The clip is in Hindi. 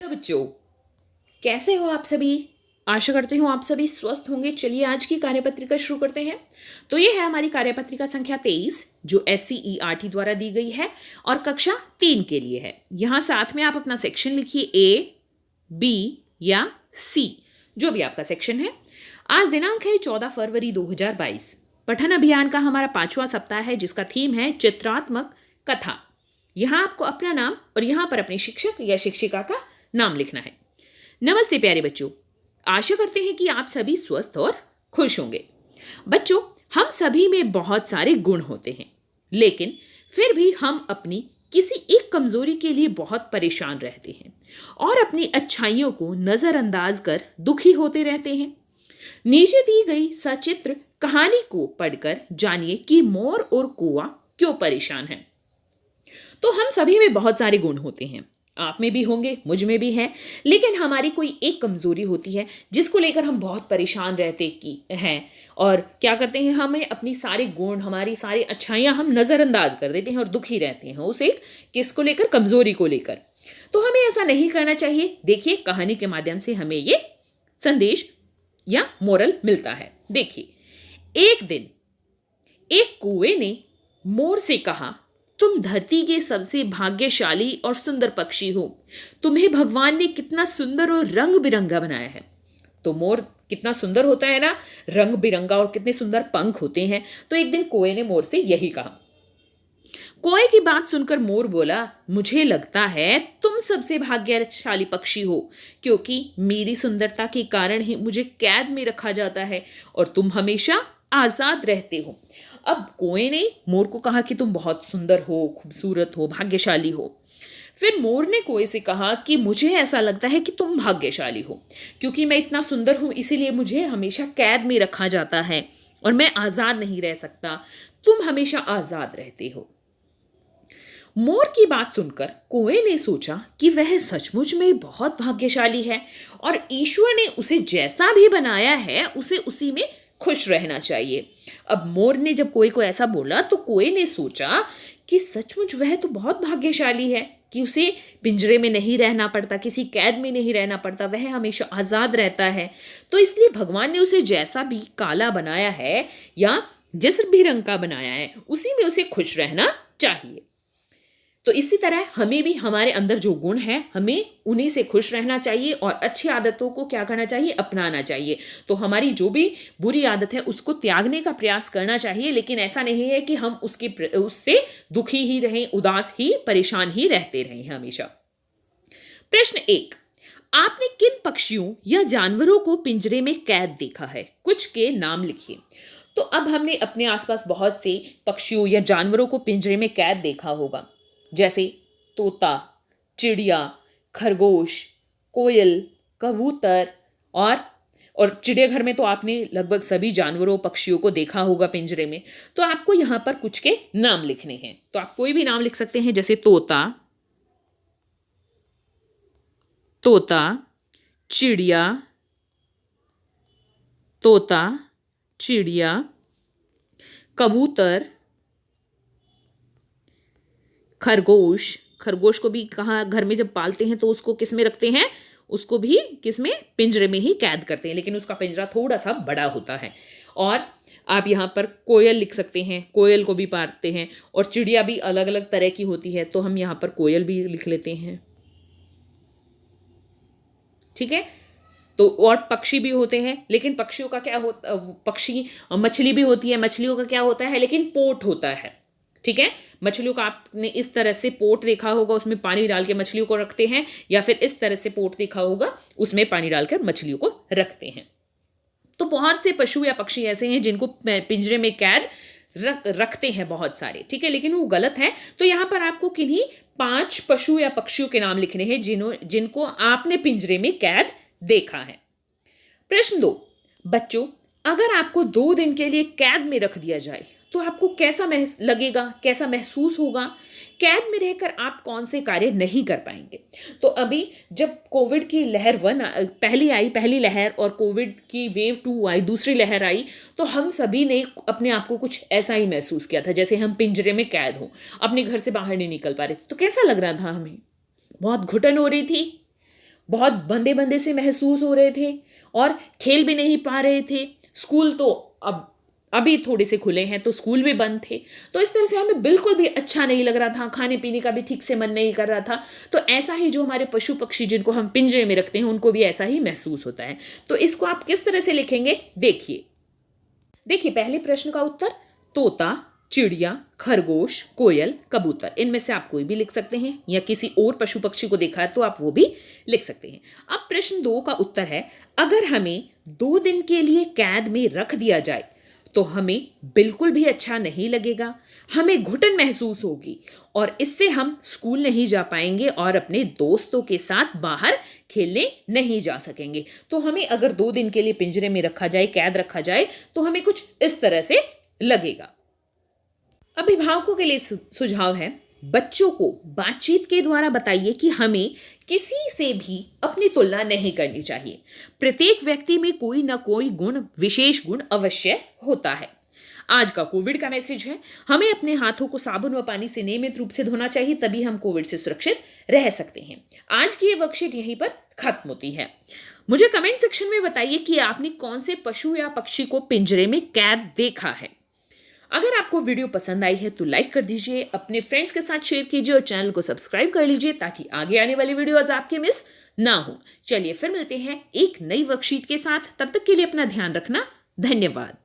तो बच्चों, कैसे हो आप सभी। आशा करती हूँ आप सभी स्वस्थ होंगे। चलिए आज की कार्यपत्रिका शुरू करते हैं। तो ये है हमारी कार्यपत्रिका संख्या 23 जो SCERT द्वारा दी गई है और कक्षा 3 के लिए है। यहाँ साथ में आप अपना सेक्शन लिखिए, A, B या C, जो भी आपका सेक्शन है। आज दिनांक है 14 फरवरी 2022। पठन अभियान का हमारा 5वां सप्ताह है जिसका थीम है चित्रात्मक कथा। यहाँ आपको अपना नाम और यहाँ पर अपने शिक्षक या शिक्षिका का नाम लिखना है। नमस्ते प्यारे बच्चों, आशा करते हैं कि आप सभी स्वस्थ और खुश होंगे। बच्चों, हम सभी में बहुत सारे गुण होते हैं, लेकिन फिर भी हम अपनी किसी एक कमजोरी के लिए बहुत परेशान रहते हैं और अपनी अच्छाइयों को नजरअंदाज कर दुखी होते रहते हैं। नीचे दी गई सचित्र कहानी को पढ़कर जानिए कि मोर और कौवा क्यों परेशान है। तो हम सभी में बहुत सारे गुण होते हैं, आप में भी होंगे, मुझ में भी है, लेकिन हमारी कोई एक कमजोरी होती है जिसको लेकर हम बहुत परेशान रहते की हैं और क्या करते हैं, हमें अपनी सारे गुण, हमारी सारी अच्छाइयां हम नजरअंदाज कर देते हैं और दुखी रहते हैं उस एक किसको लेकर, कमजोरी को लेकर। तो हमें ऐसा नहीं करना चाहिए। देखिए, कहानी के माध्यम से हमें ये संदेश या मोरल मिलता है। देखिए, एक दिन एक कौवे ने मोर से कहा, तुम धरती के सबसे भाग्यशाली और सुंदर पक्षी हो। तुम्हें भगवान ने कितना सुंदर और रंग बिरंगा बनाया है। तो मोर कितना सुंदर होता है ना, रंग बिरंगा, और कितने सुंदर पंख होते हैं। तो एक दिन कौवे ने मोर से यही कहा। कौवे की बात सुनकर मोर बोला, मुझे लगता है तुम सबसे भाग्यशाली पक्षी हो, क्योंकि मेरी सुंदरता के कारण ही मुझे कैद में रखा जाता है और तुम हमेशा आजाद रहते हो। अब कौवे ने मोर को कहा कि तुम बहुत सुंदर हो, खूबसूरत हो, भाग्यशाली हो। फिर मोर ने कौवे से कहा कि मुझे ऐसा लगता है कि तुम भाग्यशाली हो, क्योंकि मैं इतना सुंदर हूं, इसीलिए मुझे हमेशा कैद में रखा जाता है और मैं आजाद नहीं रह सकता। तुम हमेशा आजाद रहते हो। मोर की बात सुनकर कौवे ने सोचा कि वह सचमुच में बहुत भाग्यशाली है और ईश्वर ने उसे जैसा भी बनाया है उसे उसी में खुश रहना चाहिए। अब मोर ने जब कौवे को ऐसा बोला तो कौवे ने सोचा कि सचमुच वह तो बहुत भाग्यशाली है कि उसे पिंजरे में नहीं रहना पड़ता, किसी कैद में नहीं रहना पड़ता, वह हमेशा आजाद रहता है। तो इसलिए भगवान ने उसे जैसा भी काला बनाया है या जिस भी रंग का बनाया है उसी में उसे खुश रहना चाहिए। तो इसी तरह हमें भी हमारे अंदर जो गुण हैं हमें उन्हीं से खुश रहना चाहिए और अच्छी आदतों को क्या करना चाहिए, अपनाना चाहिए। तो हमारी जो भी बुरी आदत है उसको त्यागने का प्रयास करना चाहिए, लेकिन ऐसा नहीं है कि हम उससे दुखी ही रहें, उदास ही, परेशान ही रहते रहें हमेशा। प्रश्न 1, आपने किन पक्षियों या जानवरों को पिंजरे में कैद देखा है? कुछ के नाम लिखिए। तो अब हमने अपने आसपास बहुत से पक्षियों या जानवरों को पिंजरे में कैद देखा होगा, जैसे तोता, चिड़िया, खरगोश, कोयल, कबूतर और चिड़ियाघर में तो आपने लगभग सभी जानवरों, पक्षियों को देखा होगा पिंजरे में। तो आपको यहाँ पर कुछ के नाम लिखने हैं। तो आप कोई भी नाम लिख सकते हैं, जैसे चिड़िया, कबूतर, खरगोश को भी कहाँ घर में जब पालते हैं तो उसको किस में रखते हैं, उसको भी किस में, पिंजरे में ही कैद करते हैं, लेकिन उसका पिंजरा थोड़ा सा बड़ा होता है। और आप यहाँ पर कोयल लिख सकते हैं, कोयल को भी पालते हैं, और चिड़िया भी अलग अलग तरह की होती है, तो हम यहाँ पर कोयल भी लिख लेते हैं। ठीक है। तो और पक्षी भी होते हैं, लेकिन पक्षियों का क्या होता, मछली भी होती है, मछलियों का क्या होता है, लेकिन पोट होता है। ठीक है, मछलियों का आपने इस तरह से पोट देखा होगा, उसमें पानी डाल के मछलियों को रखते हैं, या फिर इस तरह से पोट देखा होगा, उसमें पानी डालकर मछलियों को रखते हैं। तो बहुत से पशु या पक्षी ऐसे हैं जिनको पिंजरे में कैद रखते हैं बहुत सारे, ठीक है, लेकिन वो गलत है। तो यहाँ पर आपको किन्हीं 5 पशु या पक्षियों के नाम लिखने हैं जिनको आपने पिंजरे में कैद देखा है। प्रश्न 2, बच्चों, अगर आपको 2 दिन के लिए कैद में रख दिया जाए तो आपको कैसा लगेगा, कैसा महसूस होगा? कैद में रहकर आप कौन से कार्य नहीं कर पाएंगे? तो अभी जब कोविड की लहर 1 पहली लहर, और कोविड की वेव 2 आई, दूसरी लहर आई, तो हम सभी ने अपने आप को कुछ ऐसा ही महसूस किया था जैसे हम पिंजरे में कैद हो, अपने घर से बाहर नहीं निकल पा रहे थे। तो कैसा लग रहा था हमें? बहुत घुटन हो रही थी, बहुत बंदे बंदे से महसूस हो रहे थे और खेल भी नहीं पा रहे थे। स्कूल तो अब अभी थोड़े से खुले हैं तो स्कूल भी बंद थे, तो इस तरह से हमें बिल्कुल भी अच्छा नहीं लग रहा था, खाने पीने का भी ठीक से मन नहीं कर रहा था। तो ऐसा ही जो हमारे पशु पक्षी जिनको हम पिंजरे में रखते हैं उनको भी ऐसा ही महसूस होता है। तो इसको आप किस तरह से लिखेंगे, देखिए पहले प्रश्न का उत्तर तोता, चिड़िया, खरगोश, कोयल, कबूतर, इनमें से आप कोई भी लिख सकते हैं, या किसी और पशु पक्षी को देखा है तो आप वो भी लिख सकते हैं। अब प्रश्न 2 का उत्तर है, अगर हमें 2 दिन के लिए कैद में रख दिया जाए तो हमें बिल्कुल भी अच्छा नहीं लगेगा, हमें घुटन महसूस होगी और इससे हम स्कूल नहीं जा पाएंगे और अपने दोस्तों के साथ बाहर खेलने नहीं जा सकेंगे। तो हमें अगर 2 दिन के लिए पिंजरे में रखा जाए, कैद रखा जाए, तो हमें कुछ इस तरह से लगेगा। अभिभावकों के लिए सुझाव है, बच्चों को बातचीत के द्वारा बताइए कि हमें किसी से भी अपनी तुलना नहीं करनी चाहिए। प्रत्येक व्यक्ति में कोई ना कोई गुण, विशेष गुण अवश्य होता है। आज का कोविड का मैसेज है, हमें अपने हाथों को साबुन व पानी से नियमित रूप से धोना चाहिए, तभी हम कोविड से सुरक्षित रह सकते हैं। आज की ये वर्कशीट यहीं पर खत्म होती है। मुझे कमेंट सेक्शन में बताइए कि आपने कौन से पशु या पक्षी को पिंजरे में कैद देखा है। अगर आपको वीडियो पसंद आई है तो लाइक कर दीजिए, अपने फ्रेंड्स के साथ शेयर कीजिए और चैनल को सब्सक्राइब कर लीजिए ताकि आगे आने वाली वीडियोज आपके मिस ना हो। चलिए फिर मिलते हैं एक नई वर्कशीट के साथ, तब तक के लिए अपना ध्यान रखना। धन्यवाद।